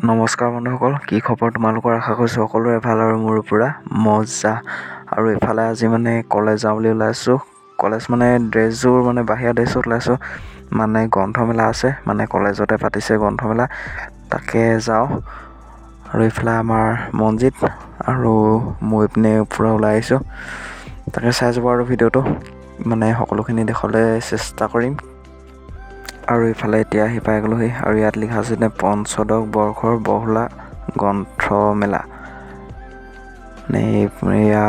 নমস্কাৰ বন্ধুসকল, কি খবৰ তোমালোকৰ? আশা কৰিছোঁ সকলোৰে ভাল আৰু মোৰো পূৰা মজা। আৰু এইফালে আজি মানে কলেজ যাওঁ বুলি ওলাইছোঁ। কলেজ মানে ড্ৰেছযোৰ মানে বাহিৰা ড্ৰেছত ওলাইছোঁ, মানে গ্ৰন্থমেলা আছে, মানে কলেজতে পাতিছে গ্ৰন্থমেলা, তাকে যাওঁ। আৰু এইফালে আমাৰ মনজিত আৰু মই পিনে পূৰা ওলাই আহিছোঁ, তাকে চাই যাব আৰু ভিডিঅ'টো মানে সকলোখিনি দেখুৱাবলৈ চেষ্টা কৰিম। আৰু ইফালে এতিয়া আহি পাই গ'লোহি আৰু ইয়াত লিখা আছে পঞ্চদশ বৰ্ষৰ বহলা গ্ৰন্থমেলা। মানে এয়া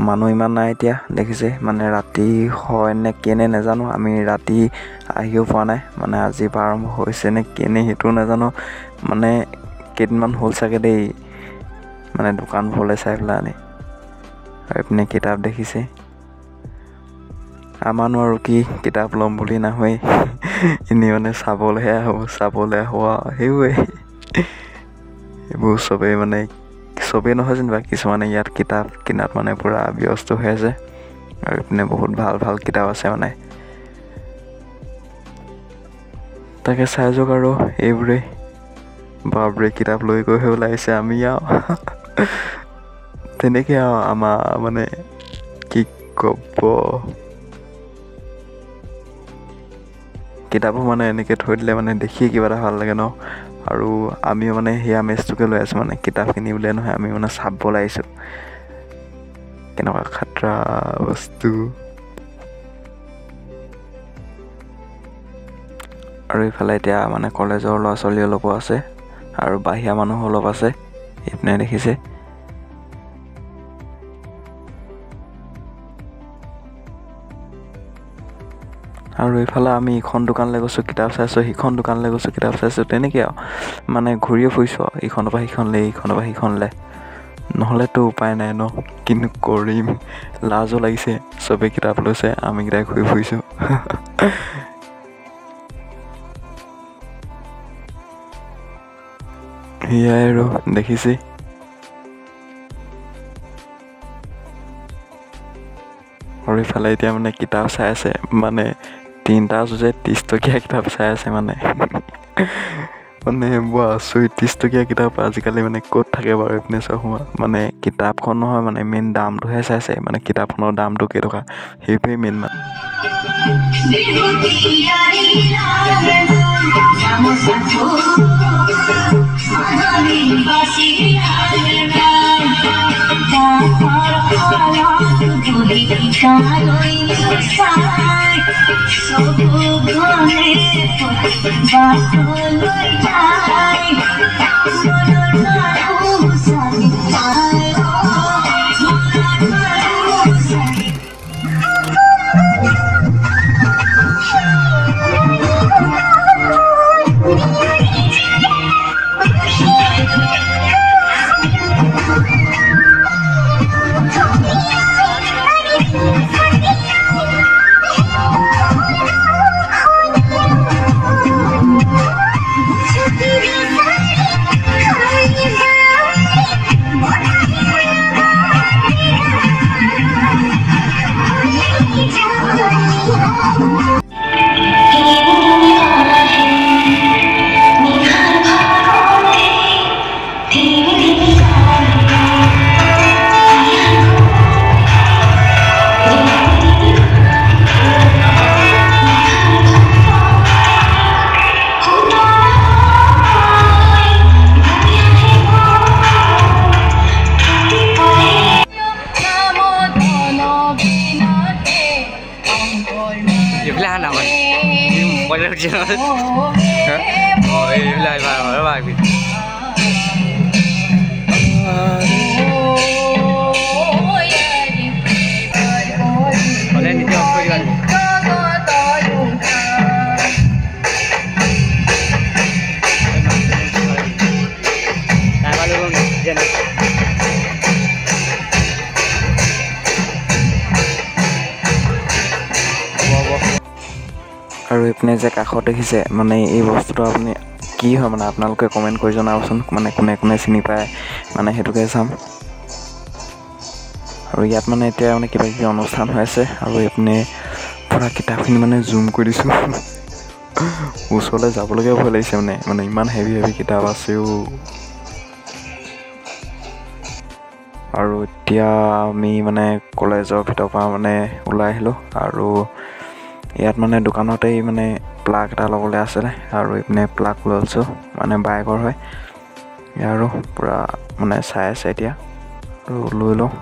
মানুহ ইমান নাই এতিয়া, দেখিছে মানে ৰাতি হয় নে কেনে নাজানো, আমি ৰাতি আহিও পোৱা নাই, মানে আজি পৰা আৰম্ভ হৈছে নে কেনে সেইটো নাজানো, মানে কেইদিনমান হ'ল চাগে দেই, মানে দোকানবোৰলৈ চাই পেলাই আনি। আৰু এইপিনে কিতাপ দেখিছে, আমাৰনো আৰু কি কিতাপ ল'ম বুলি নাহোৱেই, এনেই মানে চাবলৈহে আহোঁ আৰু সেইবোৰে। এইবোৰ চবেই নহয় যেনিবা, কিছুমানে ইয়াত কিতাপ কিনাত মানে পূৰা ব্যস্ত হৈ আছে। আৰু এইপিনে বহুত ভাল ভাল কিতাপ আছে মানে, তাকে চাই যাওক। আৰু এইবোৰেই বাপৰে কিতাপ লৈ গৈহে ওলাইছে, আমি আৰু তেনেকৈ আৰু আমাৰ মানে কি ক'ব, কিতাপবোৰ মানে এনেকৈ থৈ দিলে মানে দেখিয়ে কিবা এটা ভাল লাগে ন। আৰু আমিও মানে সেই আমেজটোকে লৈ আছোঁ, মানে কিতাপখিনি উলিয়াই নহয়, আমি মানে চাবলৈ আহিছোঁ কেনেকুৱা খাতৰা বস্তু। আৰু ইফালে এতিয়া মানে কলেজৰ ল'ৰা ছোৱালী অলপো আছে আৰু বাহিৰা মানুহ অলপ আছে, এইপিনে দেখিছে। আৰু এইফালে আমি ইখন দোকানলৈ গৈছোঁ কিতাপ চাইছোঁ, সিখন দোকানলৈ গৈছোঁ কিতাপ চাইছোঁ, তেনেকৈ আৰু মানে ঘূৰিয়ে ফুৰিছোঁ আৰু ইখনৰ পৰা সিখনলৈ, ইখনৰ পৰা সিখনলৈ, নহ'লেতো উপায় নাই ন, কিন্তু কৰিম। লাজো লাগিছে, চবেই কিতাপ লৈছে, আমিকেইটাই ঘূৰি ফুৰিছোঁ। সেয়াই আৰু দেখিছে। আৰু ইফালে এতিয়া মানে কিতাপ চাই আছে, মানে 3টা যুঁজে 30 টকীয়া কিতাপ চাই আছে মানে। মানে বৰ আচৰিত, 30 টকীয়া কিতাপ আজিকালি মানে ক'ত থাকে বাৰু এইপিনে চব সময়, মানে কিতাপখন নহয়, মানে মেইন দামটোহে চাইছে, মানে কিতাপখনৰ দামটো কেইটকা সেইটোৱে মেইন মানে। আৰু এইপিনে যে কাষত দেখিছে, মানে এই বস্তুটো আপুনি কি হয় মানে আপোনালোকে কমেণ্ট কৰি জনাবচোন, মানে কোনে কোনে চিনি পায়, মানে সেইটোকে চাম। আৰু ইয়াত মানে এতিয়া মানে কিবা কিবি অনুষ্ঠান হৈ আছে, আৰু এইপিনে পূৰা কিতাপখিনি মানে জুম কৰি দিছোঁ, ওচৰলৈ যাবলৈকে ভয় লাগিছে, মানে ইমান হেভি কিতাপ আছেও। আৰু এতিয়া আমি মানে কলেজৰ ভিতৰৰ পৰা মানে ওলাই আহিলোঁ আৰু ইয়াত মানে দোকানতেই মানে প্লাগ এটা ল'বলৈ আছিলে আৰু এইপিনে প্লাগ লৈছোঁ মানে বাইকৰ হয় আৰু পূৰা মানে চাই আছে এতিয়া আৰু লৈ লওঁ।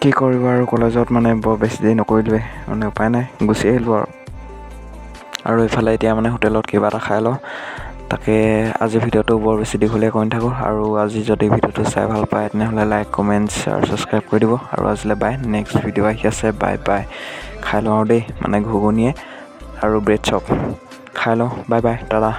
কি কৰিব আৰু কলেজত মানে বৰ বেছি দেৰি নকৰিলোৱে মানে উপায় নাই গুচি আহিলোঁ আৰু এইফালে এতিয়া মানে হোটেলত কিবা এটা খাই লওঁ। তাকে আজি ভিডিঅ'টো বৰ বেছি দীঘলীয়া কৰি নাথাকোঁ আৰু আজি যদি ভিডিঅ'টো চাই ভাল পায় তেনেহ'লে লাইক কমেণ্ট শ্বেয়াৰ ছাবস্ক্ৰাইব কৰি দিব আৰু আজিলৈ বাই। নেক্সট ভিডিঅ' আহি আছে, বাই বাই। খাই লওঁ আৰু দেই মানে ঘুগুনিয়ে আৰু ব্ৰেড চপ খাই লওঁ, বাই বাই, টাটা।